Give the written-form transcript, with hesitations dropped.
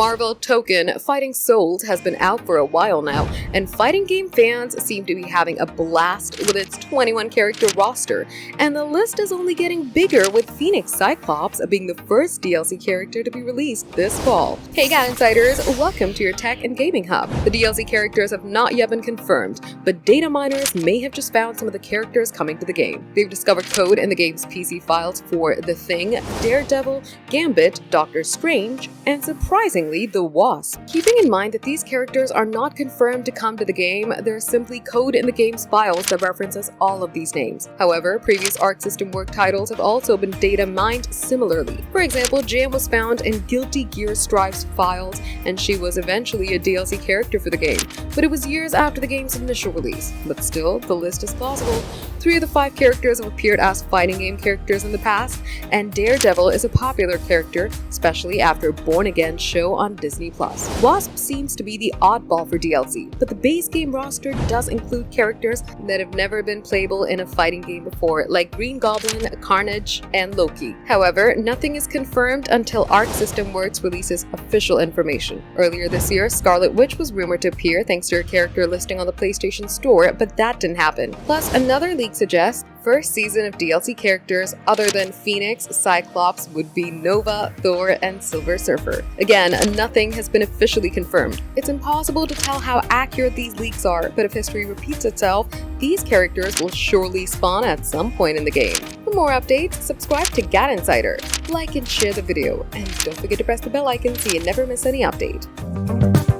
Marvel Tokon Fighting Souls has been out for a while now, and fighting game fans seem to be having a blast with its 21-character roster, and the list is only getting bigger with Phoenix Cyclops being the first DLC character to be released this fall. Hey GadInsiders, welcome to your tech and gaming hub. The DLC characters have not yet been confirmed, but Dataminers may have just found some of the characters coming to the game. They've discovered code in the game's PC files for The Thing, Daredevil, Gambit, Doctor Strange, and surprisingly, the Wasp. Keeping in mind that these characters are not confirmed to come to the game, there's simply code in the game's files that references all of these names. However, previous Arc System work titles have also been data mined similarly. For example, Jam was found in Guilty Gear Strive's files, and she was eventually a DLC character for the game, but it was years after the game's initial release. But still, the list is plausible. 3 of the 5 characters have appeared as fighting game characters in the past, and Daredevil is a popular character, especially after Born Again show on Disney+. Wasp seems to be the oddball for DLC, but the base game roster does include characters that have never been playable in a fighting game before, like Green Goblin, Carnage, and Loki. However, nothing is confirmed until Arc System Works releases official information. Earlier this year, Scarlet Witch was rumored to appear thanks to her character listing on the PlayStation Store, but that didn't happen. Plus, another leak suggests first season of DLC characters other than Phoenix Cyclops would be Nova, Thor, and Silver Surfer. Again, nothing has been officially confirmed. It's impossible to tell how accurate these leaks are, but if history repeats itself, these characters will surely spawn at some point in the game. For more updates, subscribe to GadInsider, like and share the video, and don't forget to press the bell icon so you never miss any update.